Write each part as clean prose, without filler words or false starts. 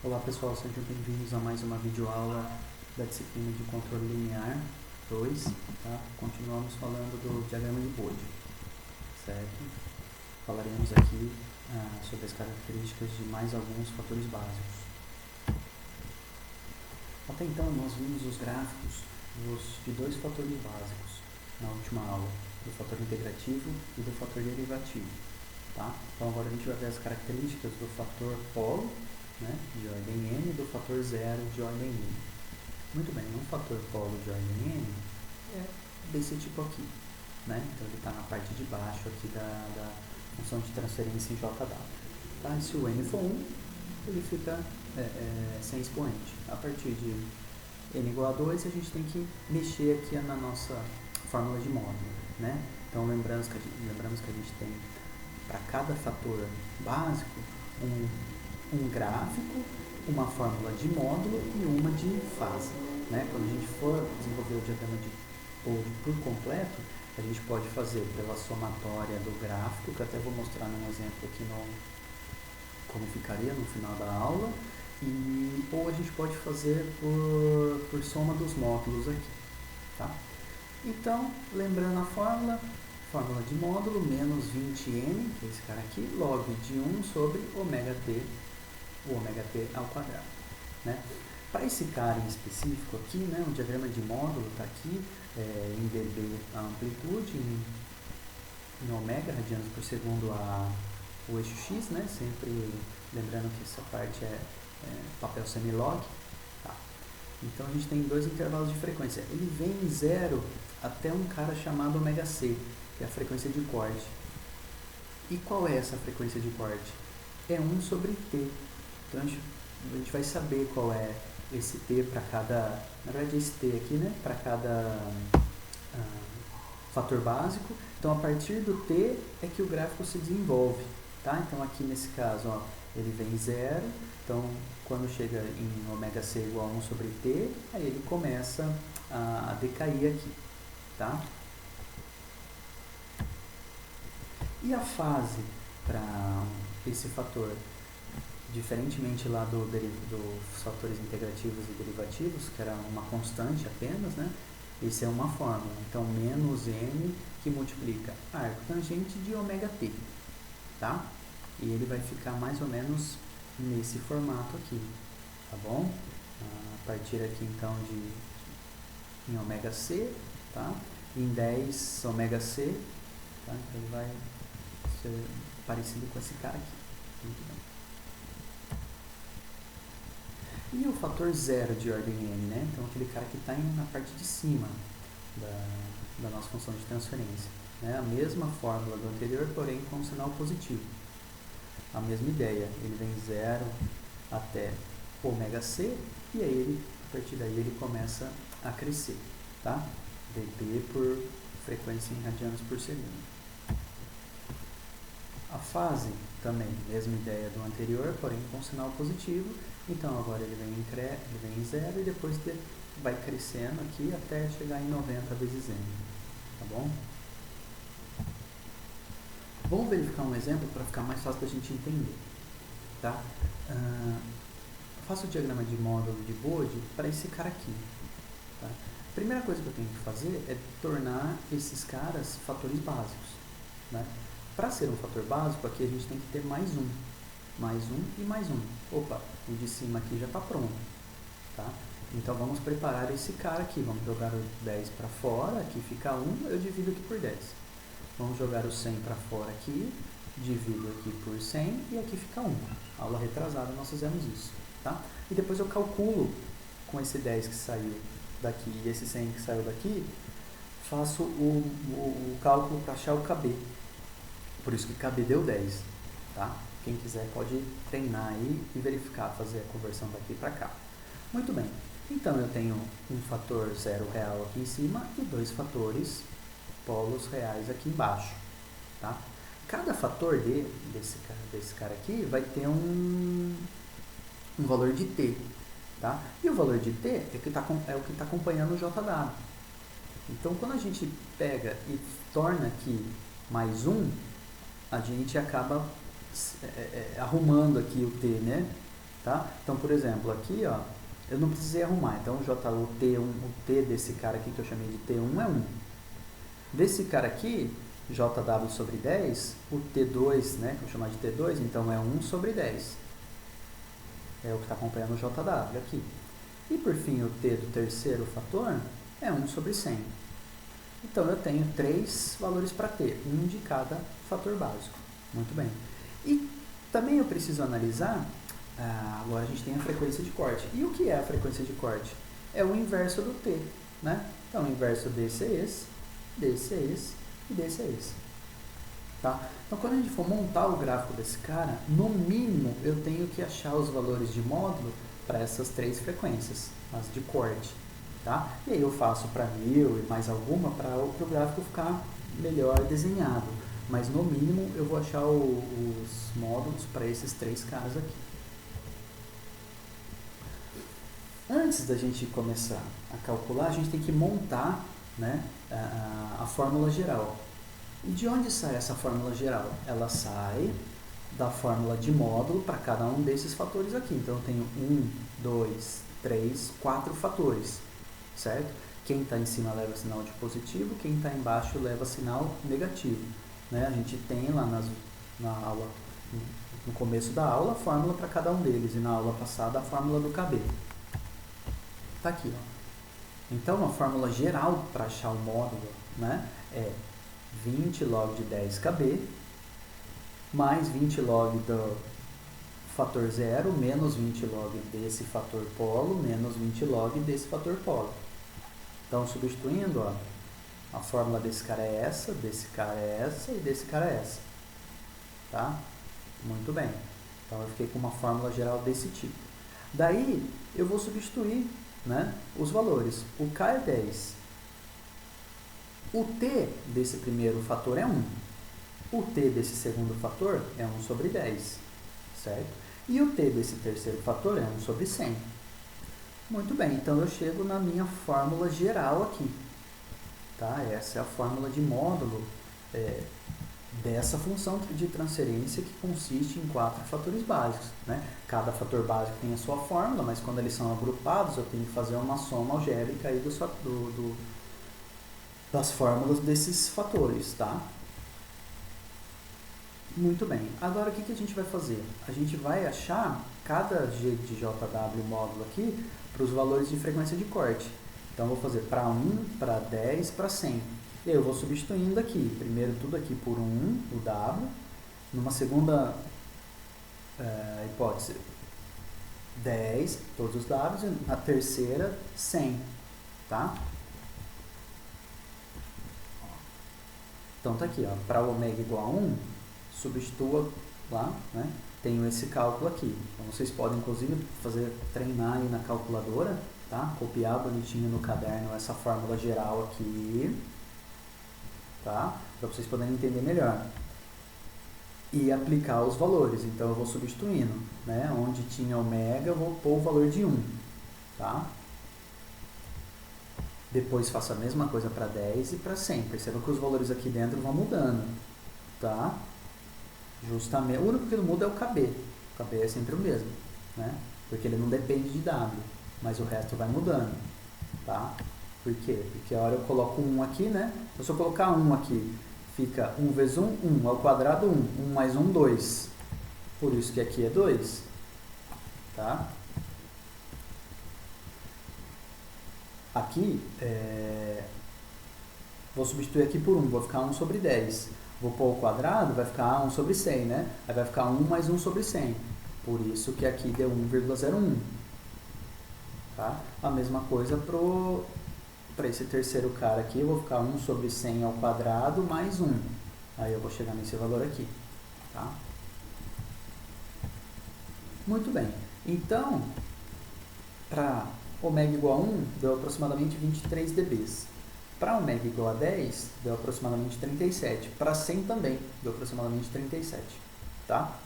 Olá pessoal, sejam bem-vindos a mais uma videoaula da disciplina de controle linear 2, tá? Continuamos falando do diagrama de Bode, certo? Falaremos aqui sobre as características de mais alguns fatores básicos. Até então nós vimos os gráficos de dois fatores básicos na última aula, do fator integrativo e do fator derivativo, tá? Então agora a gente vai ver as características do fator polo, né, de ordem n, do fator zero de ordem n. Muito bem, um fator polo de ordem n é desse tipo aqui, né? Então ele está na parte de baixo aqui da função de transferência em JW. Tá? E se o n for 1, ele fica sem expoente. A partir de n igual a 2, a gente tem que mexer aqui na nossa fórmula de módulo, né? Então lembramos que a gente tem para cada fator básico um gráfico, uma fórmula de módulo e uma de fase, né? Quando a gente for desenvolver o diagrama de Bode por completo, a gente pode fazer pela somatória do gráfico, que até vou mostrar num exemplo aqui como ficaria no final da aula, ou a gente pode fazer por soma dos módulos aqui, tá? Então, lembrando a fórmula de módulo menos 20n, que é esse cara aqui, log de 1 sobre ômega t, o ômega t ao quadrado, né? Para esse cara em específico aqui, né, o diagrama de módulo está aqui, em dB a amplitude, em ômega, radianos por segundo o eixo x, né? Sempre lembrando que essa parte é papel semilog, tá? Então a gente tem dois intervalos de frequência. Ele vem em zero até um cara chamado ômega c, que é a frequência de corte. E qual é essa frequência de corte? É 1 sobre t. Então a gente vai saber qual é esse t para cada, na verdade esse t aqui, né, para cada fator básico. Então a partir do t é que o gráfico se desenvolve, tá? Então aqui nesse caso, ó, ele vem zero, então quando chega em ômega c igual a 1 sobre t, aí ele começa a decair aqui, tá? E a fase para esse fator, diferentemente lá dos fatores integrativos e derivativos, que era uma constante apenas, né? Esse é uma fórmula, então menos n que multiplica arco tangente de ômega t, tá? E ele vai ficar mais ou menos nesse formato aqui, tá bom? A partir aqui então em ômega c, tá? Em 10 ômega c, tá? Então ele vai ser parecido com esse cara aqui. Muito bem. E o fator zero de ordem n, né? Então aquele cara que está na parte de cima da nossa função de transferência, né? A mesma fórmula do anterior, porém com um sinal positivo. A mesma ideia, ele vem zero até ômega c e aí a partir daí ele começa a crescer, tá? dB por frequência em radianos por segundo. A fase também, mesma ideia do anterior, porém com sinal positivo. Então agora ele vem em zero e depois vai crescendo aqui até chegar em 90 vezes n, tá bom? Vamos verificar um exemplo para ficar mais fácil da gente entender, tá? Faço o diagrama de módulo de Bode para esse cara aqui, tá? A primeira coisa que eu tenho que fazer é tornar esses caras fatores básicos, né? Para ser um fator básico, aqui a gente tem que ter mais um e mais um. Opa, o de cima aqui já está pronto, tá? Então vamos preparar esse cara aqui, vamos jogar o 10 para fora, aqui fica 1, eu divido aqui por 10. Vamos jogar o 100 para fora aqui, divido aqui por 100 e aqui fica 1. Aula retrasada nós fizemos isso, tá? E depois eu calculo com esse 10 que saiu daqui e esse 100 que saiu daqui, faço o cálculo para achar o KB. Por isso que KB deu 10, tá? Quem quiser pode treinar aí e verificar, fazer a conversão daqui para cá. Muito bem, então eu tenho um fator zero real aqui em cima e dois fatores polos reais aqui embaixo, tá? Cada fator desse cara aqui vai ter um valor de t, tá? E o valor de t é o que está acompanhando o JW. Então quando a gente pega e torna aqui mais 1, a gente acaba arrumando aqui o t, né? tá? Então, por exemplo, aqui, ó, eu não precisei arrumar, então o T desse cara aqui que eu chamei de T1 é 1. Desse cara aqui, JW sobre 10, o T2, né, que eu vou chamar de T2, então é 1 sobre 10. É o que está acompanhando o JW aqui. E por fim, o T do terceiro fator é 1 sobre 100. Então eu tenho 3 valores para T, um de cada fator básico. Muito bem. E também eu preciso analisar, agora a gente tem a frequência de corte. E o que é a frequência de corte? É o inverso do T, né? Então o inverso desse é esse, desse é esse e desse é esse. Tá? Então quando a gente for montar o gráfico desse cara, no mínimo eu tenho que achar os valores de módulo para essas 3 frequências, as de corte. Tá? E aí eu faço para 1000 e mais alguma para o gráfico ficar melhor desenhado. Mas no mínimo eu vou achar os módulos para esses 3 caras aqui. Antes da gente começar a calcular, a gente tem que montar, né, a fórmula geral. E de onde sai essa fórmula geral? Ela sai da fórmula de módulo para cada um desses fatores aqui. Então eu tenho 1, 2, 3, 4 fatores, certo? Quem está em cima leva sinal de positivo, quem está embaixo leva sinal negativo. Né? A gente tem lá na aula, no começo da aula, a fórmula para cada um deles, e na aula passada a fórmula do KB. Está aqui, ó. Então a fórmula geral para achar o módulo, né, é 20 log de 10 KB mais 20 log do fator 0 menos 20 log desse fator polo menos 20 log desse fator polo. Então, substituindo, ó, a fórmula desse cara é essa, desse cara é essa e desse cara é essa. Tá? Muito bem. Então, eu fiquei com uma fórmula geral desse tipo. Daí, eu vou substituir, né, os valores. O K é 10. O T desse primeiro fator é 1. O T desse segundo fator é 1 sobre 10. Certo? E o T desse terceiro fator é 1 sobre 100. Muito bem, então eu chego na minha fórmula geral aqui. Tá? Essa é a fórmula de módulo dessa função de transferência que consiste em 4 fatores básicos. Né? Cada fator básico tem a sua fórmula, mas quando eles são agrupados, eu tenho que fazer uma soma algébrica aí das fórmulas desses fatores. Tá? Muito bem. Agora, o que a gente vai fazer? A gente vai achar cada G de JW módulo aqui para os valores de frequência de corte. Então, eu vou fazer para 1, para 10, para 100. E aí eu vou substituindo aqui. Primeiro, tudo aqui por 1, o W. Numa segunda hipótese, 10, todos os Ws. E na terceira, 100. Tá? Então, tá aqui. Para ômega igual a 1, substitua lá, né? Tenho esse cálculo aqui. Então, vocês podem, inclusive, treinar aí na calculadora, tá? Copiar bonitinho no caderno essa fórmula geral aqui, tá? Para vocês poderem entender melhor. E aplicar os valores. Então, eu vou substituindo, né? Onde tinha ômega, eu vou pôr o valor de 1, tá? Depois faço a mesma coisa para 10 e para 100. Perceba que os valores aqui dentro vão mudando, tá? Justamente, o único que não muda é o KB. O KB é sempre o mesmo, né? Porque ele não depende de W, mas o resto vai mudando, tá? Por quê? Porque a hora eu coloco 1 aqui, né? Se eu colocar 1 aqui, fica 1 vezes 1, 1 ao quadrado 1, 1 mais 1, 2. Por isso que aqui é 2, tá? Aqui, vou substituir aqui por 1, vou ficar 1 sobre 10. Vou pôr o quadrado, vai ficar 1 sobre 100, né? Aí vai ficar 1 mais 1 sobre 100. Por isso que aqui deu 1,01. Tá? A mesma coisa para esse terceiro cara aqui, eu vou ficar 1 sobre 100 ao quadrado mais 1. Aí eu vou chegar nesse valor aqui. Tá? Muito bem. Então, para ômega igual a 1, deu aproximadamente 23 dB. Para ômega igual a 10, deu aproximadamente 37. Para 100 também, deu aproximadamente 37. Tá?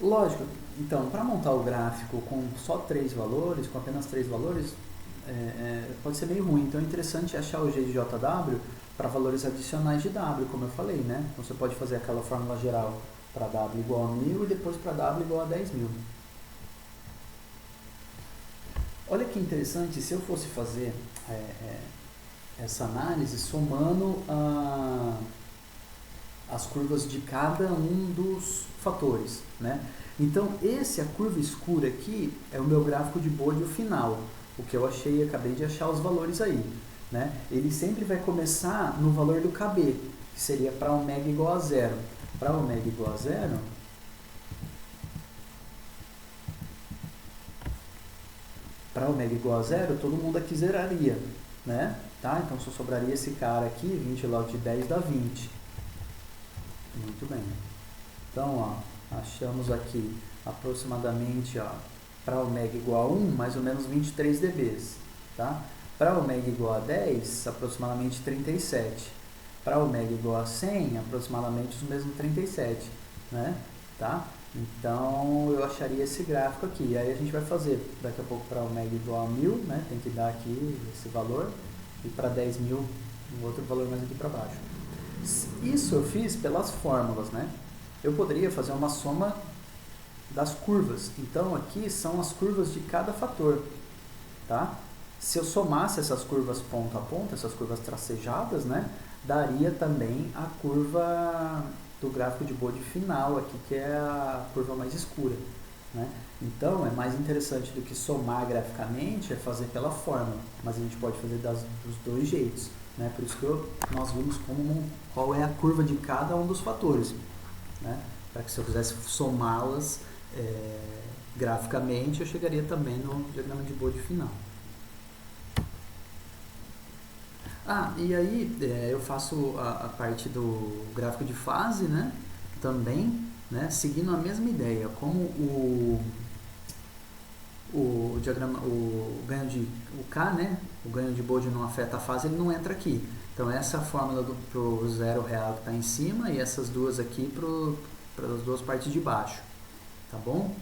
Lógico, então, para montar o gráfico com só 3 valores, com apenas 3 valores, pode ser meio ruim. Então, é interessante achar o G de JW para valores adicionais de W, como eu falei, né? Então, você pode fazer aquela fórmula geral para W igual a 1000 e depois para W igual a 10.000. Olha que interessante, se eu fosse fazer essa análise somando as curvas de cada um dos fatores, né? Então, a curva escura aqui é o meu gráfico de Bode final, o que eu acabei de achar os valores aí, né? Ele sempre vai começar no valor do KB, que seria para ω igual a 0. Para ω igual a 0, todo mundo aqui zeraria, né? Tá? Então, só sobraria esse cara aqui, 20 log de 10 dá 20. Muito bem. Então, ó, achamos aqui aproximadamente, para ω igual a 1, mais ou menos 23 dB. Tá? Para ω igual a 10, aproximadamente 37. Para ω igual a 100, aproximadamente os mesmos 37. Né? Tá? Então, eu acharia esse gráfico aqui. E aí a gente vai fazer, daqui a pouco, para ω igual a 1000, né? Tem que dar aqui esse valor. E para 10.000, um outro valor mais aqui para baixo. Isso eu fiz pelas fórmulas, né? Eu poderia fazer uma soma das curvas. Então, aqui são as curvas de cada fator, tá? Se eu somasse essas curvas ponto a ponto, essas curvas tracejadas, né? Daria também a curva do gráfico de Bode final aqui, que é a curva mais escura, né? Então, é mais interessante do que somar graficamente, é fazer pela fórmula. Mas a gente pode fazer dos dois jeitos, né? Por isso que nós vimos qual é a curva de cada um dos fatores, né? Para que se eu quisesse somá-las graficamente, eu chegaria também no diagrama de Bode final. E aí eu faço a parte do gráfico de fase, né? Também, né? Seguindo a mesma ideia, como o diagrama, o K, né? O ganho de Bode não afeta a fase, ele não entra aqui. Então, essa é a fórmula pro zero real que está em cima e essas duas aqui para as duas partes de baixo, tá bom?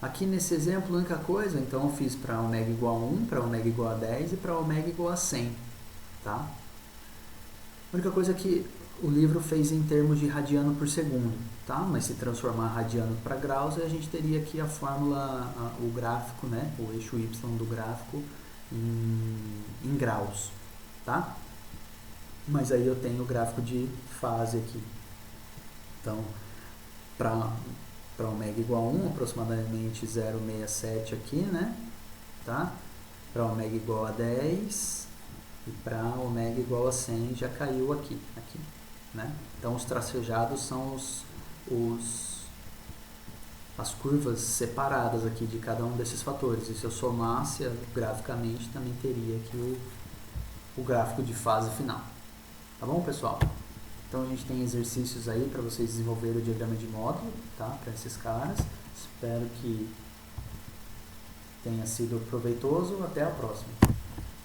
Aqui nesse exemplo, a única coisa, então eu fiz para ω igual a 1, para ω igual a 10 e para ω igual a 100, tá? A única coisa que o livro fez em termos de radiano por segundo, tá? Mas se transformar radiano para graus, a gente teria aqui a fórmula, o gráfico, né? O eixo Y do gráfico em graus, tá? Mas aí eu tenho o gráfico de fase aqui. Então, para ω igual a 1, aproximadamente 0,67 aqui, né? Tá? Para ω igual a 10 e para ω igual a 100 já caiu aqui, né? Então, os tracejados são as curvas separadas aqui de cada um desses fatores. E se eu somasse graficamente, também teria aqui o gráfico de fase final. Tá bom, pessoal? Então, a gente tem exercícios aí para vocês desenvolverem o diagrama de módulo, tá? Para esses caras. Espero que tenha sido proveitoso. Até a próxima.